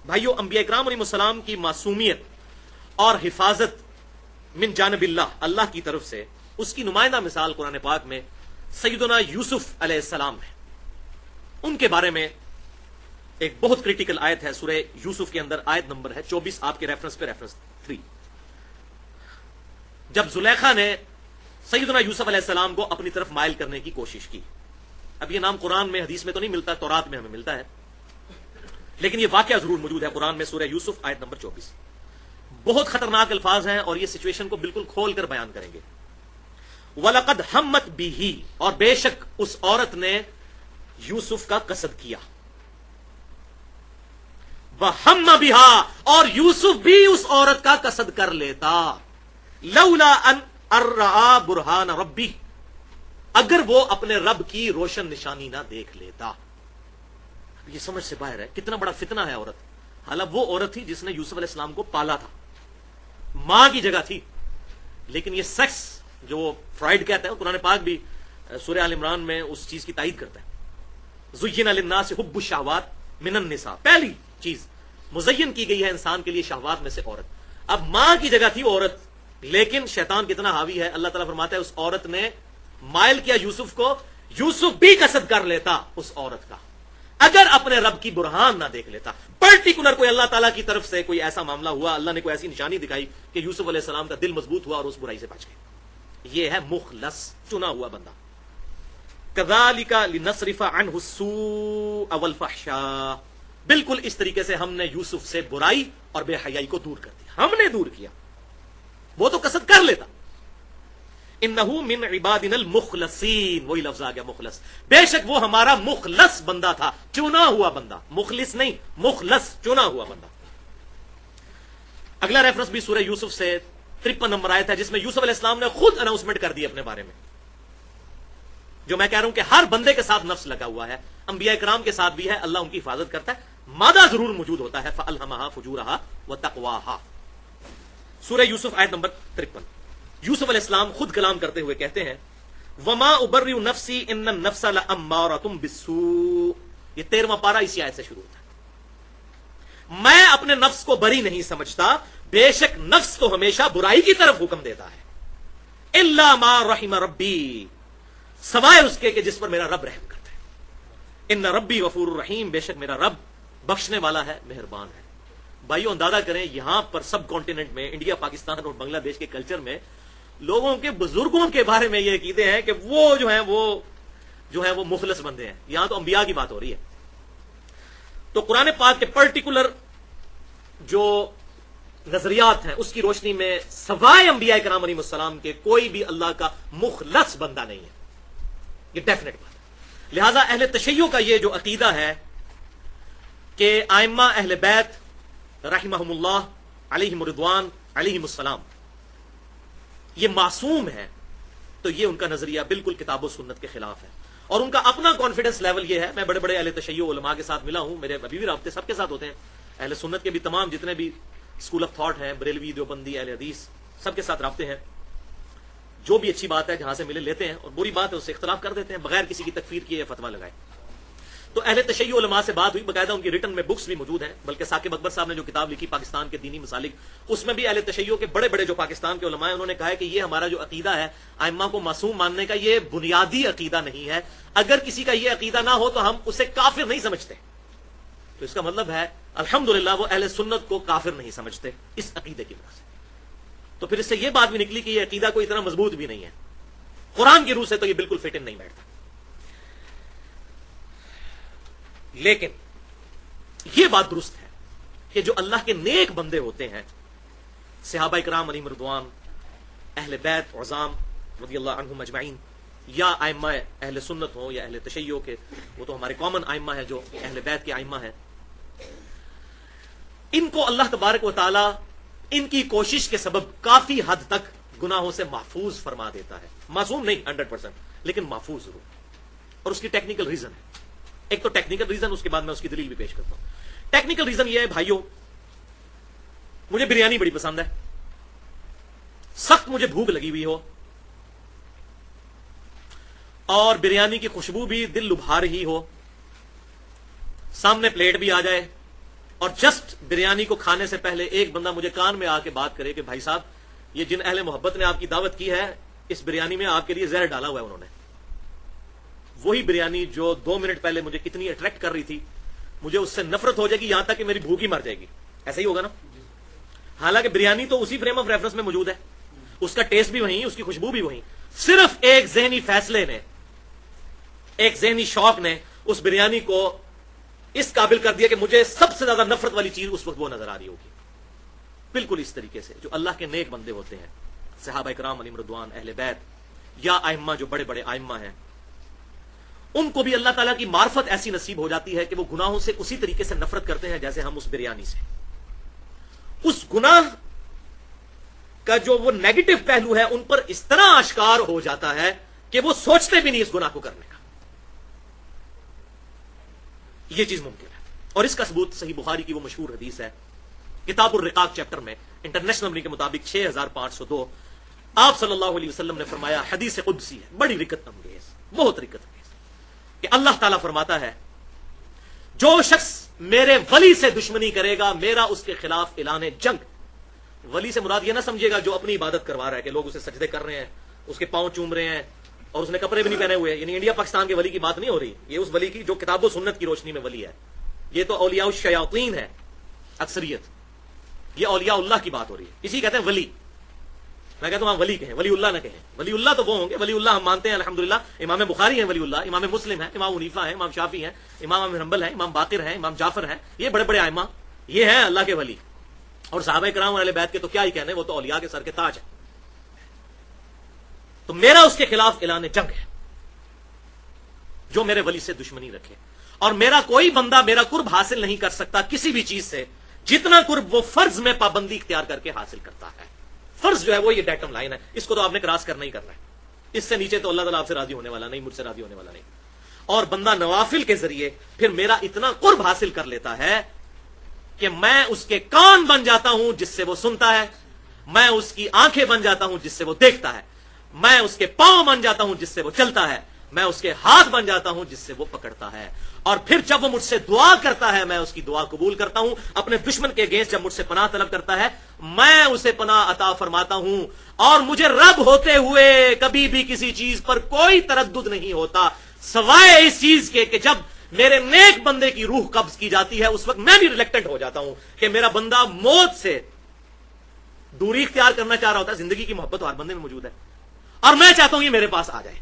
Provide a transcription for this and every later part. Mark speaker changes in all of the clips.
Speaker 1: بھائیو، انبیاء کرام علیہ السلام کی معصومیت اور حفاظت من جانب اللہ کی طرف سے، اس کی نمائندہ مثال قرآن پاک میں سیدنا یوسف علیہ السلام ہے. ان کے بارے میں ایک بہت کریٹیکل آیت ہے سورہ یوسف کے اندر، آیت نمبر ہے 24 آپ کے ریفرنس پہ، ریفرنس 3. جب زلیخا نے سیدنا یوسف علیہ السلام کو اپنی طرف مائل کرنے کی کوشش کی. اب یہ نام قرآن میں، حدیث میں تو نہیں ملتا، تورات میں ہمیں ملتا ہے، لیکن یہ واقعہ ضرور موجود ہے قرآن میں، سورہ یوسف آیت نمبر 24. بہت خطرناک الفاظ ہیں اور یہ سچویشن کو بالکل کھول کر بیان کریں گے. وَلَقَدْ هَمَّتْ بِهِ، اور بے شک اس عورت نے یوسف کا قصد کیا. وَهَمَّ بِهَا، اور یوسف بھی اس عورت کا قصد کر لیتا. لَوْلَا أَنْ أَرَّآ بُرْهَانَ رَبِّهِ، اگر وہ اپنے رب کی روشن نشانی نہ دیکھ لیتا. یہ سمجھ سے باہر ہے، کتنا بڑا فتنہ ہے عورت. حالانکہ وہ عورت تھی جس نے یوسف علیہ السلام کو پالا تھا، ماں کی جگہ تھی. لیکن یہ سیکس جو فرائڈ کہتا ہے، قرآن پاک بھی سورہ آل عمران میں اس چیز کی تائید کرتا ہے. زُيِّنَ لِلنَّاسِ حُبُّ الشَّهَوَاتِ مِنَ النِّسَاءِ، پہلی چیز مزین کی گئی ہے انسان کے لیے شہوات میں سے عورت. اب ماں کی جگہ تھی عورت، لیکن شیطان کتنا حاوی ہے. اللہ تعالیٰ فرماتا ہے اس عورت نے مائل کیا یوسف کو، یوسف بھی قصد کر لیتا اس عورت کا اگر اپنے رب کی برہان نہ دیکھ لیتا. پرٹیکولر کوئی اللہ تعالیٰ کی طرف سے کوئی ایسا معاملہ ہوا، اللہ نے کوئی ایسی نشانی دکھائی کہ یوسف علیہ السلام کا دل مضبوط ہوا اور اس برائی سے بچ گئے. یہ ہے مخلص، چنا ہوا بندہ. كَذَلِكَ لِنَصْرِفَ عَنْهُ السُّوءَ وَالْفَحْشَاءَ، بالکل اس طریقے سے ہم نے یوسف سے برائی اور بے حیائی کو دور کر دیا. ہم نے دور کیا، وہ تو قصد کر لیتا. انہو من عبادنا المخلصین، وہی لفظ آ گیا مخلص. بے شک وہ ہمارا مخلص بندہ تھا، چنا ہوا بندہ. مخلص نہیں، مخلص، چنا ہوا بندہ. اگلا ریفرنس بھی سورہ یوسف سے 53 نمبر آیت ہے، جس میں یوسف علیہ السلام نے خود اناؤنسمنٹ کر دی اپنے بارے میں. جو میں کہہ رہا ہوں کہ ہر بندے کے ساتھ نفس لگا ہوا ہے، انبیاء کرام کے ساتھ بھی ہے. اللہ ان کی حفاظت کرتا ہے، مادہ ضرور موجود ہوتا ہے. فَأَلْهَمَهَا فُجُورَهَا وَتَقْوَاهَا، سورہ یوسف آیت نمبر 53. یوسف علیہ السلام خود کلام کرتے ہوئے کہتے ہیں وَمَا أُبَرِّئُ نَفْسِي إِنَّ النَّفْسَ لَأَمَّارَةٌ بِالسُّوءِ، یہ 13واں پارہ اسی آیت سے شروع ہوتا ہے. میں اپنے نفس کو بری نہیں سمجھتا، بے شک نفس تو ہمیشہ برائی کی طرف حکم دیتا ہے. إِلَّا مَا رَحِمَ رَبِّي، سوائے اس کے کہ جس پر میرا رب رحم کرتا ہے. إِنَّ رَبِّي غَفُورٌ رَحِيمٌ، بے شک میرا رب بخشنے والا ہے، مہربان ہے. بھائیو اندازہ کریں، یہاں پر سب کانٹیننٹ میں، انڈیا، پاکستان اور بنگلہ دیش کے کلچر میں لوگوں کے بزرگوں کے بارے میں یہ عقیدے ہیں کہ وہ جو ہیں وہ مخلص بندے ہیں. یہاں تو انبیاء کی بات ہو رہی ہے. تو قرآن پاک کے پرٹیکولر جو نظریات ہیں اس کی روشنی میں سوائے انبیاء کرام علیہ السلام کے کوئی بھی اللہ کا مخلص بندہ نہیں ہے. یہ ڈیفینیٹ بات ہے. لہذا اہل تشیع کا یہ جو عقیدہ ہے کہ ائمہ اہل بیت رحمہم اللہ علیہم رضوان علیہم السلام یہ معصوم ہے، تو یہ ان کا نظریہ بالکل کتاب و سنت کے خلاف ہے. اور ان کا اپنا کانفیڈنس لیول یہ ہے. میں بڑے بڑے اہل تشیع علماء کے ساتھ ملا ہوں، میرے ابھی بھی رابطے سب کے ساتھ ہوتے ہیں. اہل سنت کے بھی تمام جتنے بھی اسکول آف تھاٹ ہیں، بریلوی، دیوبندی، اہل حدیث، سب کے ساتھ رابطے ہیں. جو بھی اچھی بات ہے جہاں سے ملے لیتے ہیں، اور بری بات ہے اس سے اختلاف کر دیتے ہیں بغیر کسی کی تکفیر کیے فتویٰ لگائے. تو اہل تشیع علماء سے بات ہوئی، باقاعدہ ان کی ریٹن میں بکس بھی موجود ہیں. بلکہ ثاقب اکبر صاحب نے جو کتاب لکھی پاکستان کے دینی مسالک، اس میں بھی اہل تشیع کے بڑے بڑے جو پاکستان کے علماء ہیں انہوں نے کہا ہے کہ یہ ہمارا جو عقیدہ ہے ائمہ کو معصوم ماننے کا، یہ بنیادی عقیدہ نہیں ہے. اگر کسی کا یہ عقیدہ نہ ہو تو ہم اسے کافر نہیں سمجھتے. تو اس کا مطلب ہے الحمدللہ وہ اہل سنت کو کافر نہیں سمجھتے اس عقیدے کی وجہ سے. تو پھر اس سے یہ بات بھی نکلی کہ یہ عقیدہ کوئی اتنا مضبوط بھی نہیں ہے. قرآن کی روح سے تو یہ بالکل فٹ ان نہیں بیٹھتا. لیکن یہ بات درست ہے کہ جو اللہ کے نیک بندے ہوتے ہیں، صحابہ کرام علیہم رضوان، اہل بیت عظام رضی اللہ عنہم اجمعین، یا ائمہ اہل سنت ہوں یا اہل تشیع کے، وہ تو ہمارے کامن ائمہ ہیں جو اہل بیت کے ائمہ ہیں، ان کو اللہ تبارک و تعالی ان کی کوشش کے سبب کافی حد تک گناہوں سے محفوظ فرما دیتا ہے. معصوم نہیں 100%، لیکن محفوظ ضرور. اور اس کی ٹیکنیکل ریزن ہے. ایک تو ٹیکنیکل ریزن، اس کے بعد میں اس کی دلیل بھی پیش کرتا ہوں. ٹیکنیکل ریزن یہ ہے بھائیو، مجھے بریانی بڑی پسند ہے، سخت مجھے بھوک لگی ہوئی ہو، اور بریانی کی خوشبو بھی دل لبھا رہی ہو، سامنے پلیٹ بھی آ جائے، اور جسٹ بریانی کو کھانے سے پہلے ایک بندہ مجھے کان میں آ کے بات کرے کہ بھائی صاحب یہ جن اہل محبت نے آپ کی دعوت کی ہے اس بریانی میں آپ کے لیے زہر ڈالا ہوا ہے انہوں نے، وہی بریانی جو 2 منٹ پہلے مجھے کتنی اٹریکٹ کر رہی تھی، مجھے اس سے نفرت ہو جائے گی یہاں تک کہ میری بھوک ہی مر جائے گی. ایسا ہی ہوگا نا؟ حالانکہ بریانی تو اسی فریم آف ریفرنس میں موجود ہے، اس کا ٹیسٹ بھی وہیں، اس کی خوشبو بھی وہیں. صرف ایک ذہنی فیصلے نے، ایک ذہنی شوق نے اس بریانی کو اس قابل کر دیا کہ مجھے سب سے زیادہ نفرت والی چیز اس وقت وہ نظر آ رہی ہوگی. بالکل اس طریقے سے جو اللہ کے نیک بندے ہوتے ہیں، صحابہ کرام علیہم رضوان، اہل بیت یا ائمہ جو بڑے بڑے ائمہ ہیں، ان کو بھی اللہ تعالیٰ کی معرفت ایسی نصیب ہو جاتی ہے کہ وہ گناہوں سے اسی طریقے سے نفرت کرتے ہیں جیسے ہم اس بریانی سے. اس گناہ کا جو وہ نیگیٹو پہلو ہے ان پر اس طرح آشکار ہو جاتا ہے کہ وہ سوچتے بھی نہیں اس گناہ کو کرنے کا. یہ چیز ممکن ہے، اور اس کا ثبوت صحیح بخاری کی وہ مشہور حدیث ہے کتاب الرقاق چیپٹر میں انٹرنیشنل نمبر کے مطابق 6502 آپ صلی اللہ علیہ وسلم نے فرمایا، حدیث قدسی ہے، بڑی رکت انگیز، بہت رکت انگیز، کہ اللہ تعالیٰ فرماتا ہے جو شخص میرے ولی سے دشمنی کرے گا میرا اس کے خلاف اعلان جنگ. ولی سے مراد یہ نہ سمجھے گا جو اپنی عبادت کروا رہا ہے کہ لوگ اسے سجدے کر رہے ہیں، اس کے پاؤں چوم رہے ہیں اور اس نے کپڑے بھی نہیں پہنے ہوئے، یعنی انڈیا پاکستان کے ولی کی بات نہیں ہو رہی. یہ اس ولی کی جو کتاب و سنت کی روشنی میں ولی ہے. یہ تو اولیاء الشیاطین ہے اکثریت، یہ اولیاء اللہ کی بات ہو رہی ہے. اسی کہتے ہیں ولی. میں کہتا ہوں ولی کہیں، ولی اللہ نہ کہیں. ولی اللہ تو وہ ہوں گے، ولی اللہ ہم مانتے ہیں الحمدللہ. امام بخاری ہیں ولی اللہ، امام مسلم ہیں، امام حنیفہ ہیں، امام شافعی ہیں، امام احمد بن حنبل ہیں، امام باقر ہیں، امام جعفر ہیں. یہ بڑے بڑے ائمہ یہ ہیں اللہ کے ولی. اور صحابہ کرام اور اہل بیت کے تو کیا ہی کہنے، وہ تو اولیاء کے سر کے تاج ہیں. تو میرا اس کے خلاف اعلان جنگ ہے جو میرے ولی سے دشمنی رکھے. اور میرا کوئی بندہ میرا قرب حاصل نہیں کر سکتا کسی بھی چیز سے جتنا قرب وہ فرض میں پابندی اختیار کر کے حاصل کرتا ہے. فرض جو ہے وہ یہ ڈیٹم لائن ہے، اس کو تو آپ نے کراس کرنا ہی کرنا ہے. اس سے نیچے تو اللہ تعالیٰ آپ سے راضی ہونے والا نہیں، مجھ سے راضی ہونے والا نہیں. اور بندہ نوافل کے ذریعے پھر میرا اتنا قرب حاصل کر لیتا ہے کہ میں اس کے کان بن جاتا ہوں جس سے وہ سنتا ہے، میں اس کی آنکھیں بن جاتا ہوں جس سے وہ دیکھتا ہے، میں اس کے پاؤں بن جاتا ہوں جس سے وہ چلتا ہے، میں اس کے ہاتھ بن جاتا ہوں جس سے وہ پکڑتا ہے. اور پھر جب وہ مجھ سے دعا کرتا ہے میں اس کی دعا قبول کرتا ہوں. اپنے دشمن کے اگینسٹ جب مجھ سے پناہ طلب کرتا ہے میں اسے پناہ عطا فرماتا ہوں. اور مجھے رب ہوتے ہوئے کبھی بھی کسی چیز پر کوئی تردد نہیں ہوتا سوائے اس چیز کے کہ جب میرے نیک بندے کی روح قبض کی جاتی ہے اس وقت میں بھی ریلیکٹنٹ ہو جاتا ہوں کہ میرا بندہ موت سے دوری اختیار کرنا چاہ رہا ہوتا ہے. زندگی کی محبت ہر بندے میں موجود ہے اور میں چاہتا ہوں یہ میرے پاس آ جائے.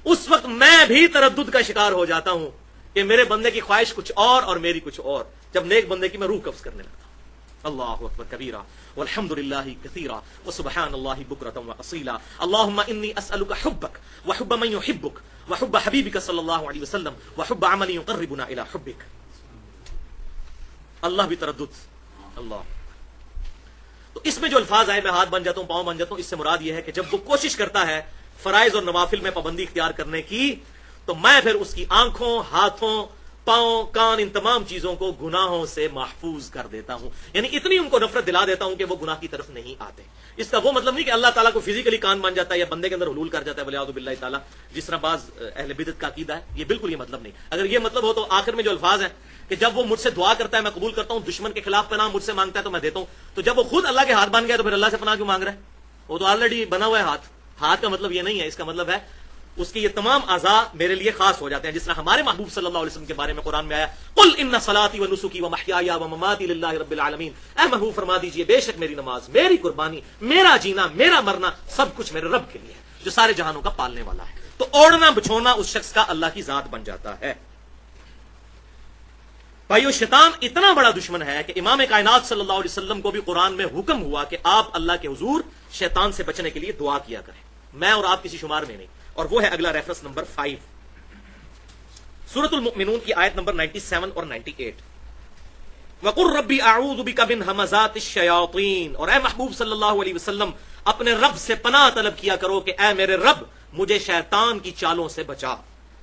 Speaker 1: اس وقت میں بھی تردد کا شکار ہو جاتا ہوں کہ میرے بندے کی خواہش کچھ اور میری کچھ اور. جب نیک بندے کی میں روح قبض کرنے لگتا ہوں. اللہ اکبر کبیرہ والحمد للہ کثیرہ وسبحان اللہ بکرۃ واصیلا. اللهم انی اسألک حبک وحب من یحبک وحب حبیبک صلی اللہ علیہ وسلم وحب عمل یقربنا الی حبک. اللہ بھی تردد. اللہ. تو اس میں جو الفاظ آئے میں ہاتھ بن جاتا ہوں پاؤں بن جاتا ہوں، اس سے مراد یہ ہے کہ جب وہ کوشش کرتا ہے فرائض اور نوافل میں پابندی اختیار کرنے کی تو میں پھر اس کی آنکھوں، ہاتھوں، پاؤں، کان، ان تمام چیزوں کو گناہوں سے محفوظ کر دیتا ہوں. یعنی اتنی ان کو نفرت دلا دیتا ہوں کہ وہ گناہ کی طرف نہیں آتے. اس کا وہ مطلب نہیں کہ اللہ تعالیٰ کو فزیکلی کان بن جاتا ہے یا بندے کے اندر حلول کر جاتا ہے ولیعوذ باللہ تعالیٰ، جس طرح بعض اہل بدعت کا عقیدہ ہے. یہ بالکل یہ مطلب نہیں. اگر یہ مطلب ہو تو آخر میں جو الفاظ ہیں کہ جب وہ مجھ سے دعا کرتا ہے میں قبول کرتا ہوں، دشمن کے خلاف پناہ مجھ سے مانگتا ہے تو میں دیتا ہوں. تو جب وہ خود اللہ کے ہاتھ بن گیا تو پھر اللہ سے پناہ کیوں مانگ رہا ہے؟ وہ تو آلریڈی بنا ہوا ہے ہاتھ. ہاتھ کا مطلب یہ نہیں ہے، اس کا مطلب ہے اس کے یہ تمام اعضاء میرے لیے خاص ہو جاتے ہیں. جس طرح ہمارے محبوب صلی اللہ علیہ وسلم کے بارے میں قرآن میں آیا قل ان صلاتی و نسکی و محیای و مماتی للہ رب العالمین. اے محبوب فرما دیجئے بے شک میری نماز، میری قربانی، میرا جینا، میرا مرنا سب کچھ میرے رب کے لیے ہے جو سارے جہانوں کا پالنے والا ہے. تو اوڑھنا بچھونا اس شخص کا اللہ کی ذات بن جاتا ہے. بھائیو شیطان اتنا بڑا دشمن ہے کہ امام کائنات صلی اللہ علیہ وسلم کو بھی قرآن میں حکم ہوا کہ آپ اللہ کے حضور شیطان سے بچنے کے لیے دعا کیا کریں. میں اور آپ کسی شمار میں نہیں. اور وہ ہے اگلا ریفرنس نمبر 5 سورۃ المؤمنون کی آیت نمبر 97 اور 98. وَقُلْ رَبِّ أَعُوذُ بِكَ مِنْ هَمَزَاتِ الشَّيَاطِينِ. اور اے محبوب صلی اللہ علیہ وسلم اپنے رب سے پناہ طلب کیا کرو کہ اے میرے رب مجھے شیطان کی چالوں سے بچا.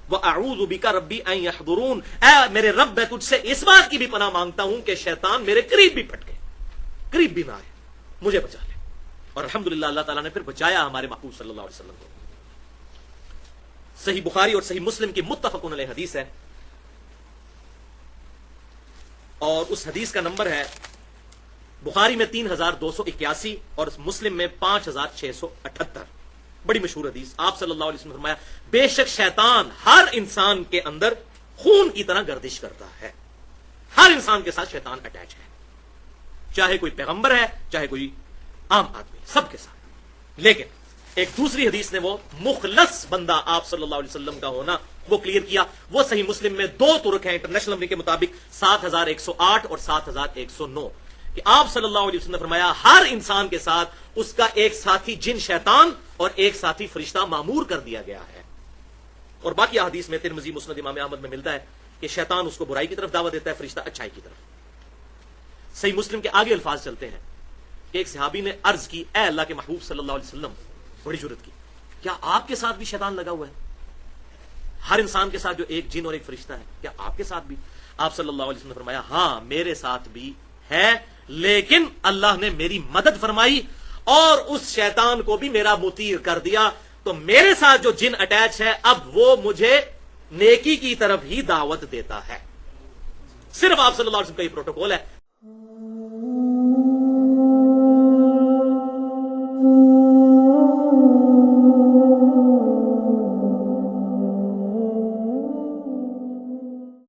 Speaker 1: وَأَعُوذُ بِكَ رَبِّ أَن يَحْضُرُونَ. اے میرے رب میں تجھ سے اس بات کی بھی پناہ مانگتا ہوں کہ شیطان میرے قریب بھی پھٹکے، قریب بھی نہ آئے، مجھے بچا لے. اور الحمدللہ اللہ تعالیٰ نے پھر بچایا ہمارے محبوب صلی اللہ علیہ وسلم کو. صحیح بخاری اور صحیح مسلم کی متفق علیہ حدیث ہے اور اس حدیث کا نمبر ہے بخاری میں 3281 اور مسلم میں 5678. بڑی مشہور حدیث. آپ صلی اللہ علیہ وسلم نے فرمایا بے شک شیطان ہر انسان کے اندر خون کی طرح گردش کرتا ہے. ہر انسان کے ساتھ شیطان اٹیچ ہے, چاہے کوئی پیغمبر ہے چاہے کوئی عام آدمی, سب کے ساتھ. لیکن ایک دوسری حدیث نے وہ مخلص بندہ آپ صلی اللہ علیہ وسلم کا ہونا وہ کلیئر کیا. وہ صحیح مسلم میں 2 طرق ہیں انٹرنیشنل نمبر کے مطابق 7108 اور 7109 کہ آپ صلی اللہ علیہ وسلم نے فرمایا ہر انسان کے ساتھ اس کا ایک ساتھی جن شیطان اور ایک ساتھی فرشتہ معمور کر دیا گیا ہے. اور باقی حدیث میں ترمذی مسند امام احمد میں ملتا ہے کہ شیطان اس کو برائی کی طرف دعوت دیتا ہے, فرشتہ اچھائی کی طرف. صحیح مسلم کے آگے الفاظ چلتے ہیں کہ ایک صحابی نے عرض کی اے اللہ کے محبوب صلی اللہ علیہ وسلم, بڑی جرت کی, کیا آپ کے ساتھ بھی شیطان لگا ہوا ہے؟ ہر انسان کے ساتھ جو ایک جن اور ایک فرشتہ ہے, کیا آپ کے ساتھ بھی؟ آپ صلی اللہ علیہ وسلم نے فرمایا ہاں میرے ساتھ بھی ہے, لیکن اللہ نے میری مدد فرمائی اور اس شیطان کو بھی میرا مطیع کر دیا, تو میرے ساتھ جو جن اٹیچ ہے اب وہ مجھے نیکی کی طرف ہی دعوت دیتا ہے. صرف آپ صلی اللہ علیہ وسلم کا یہ پروٹوکول ہے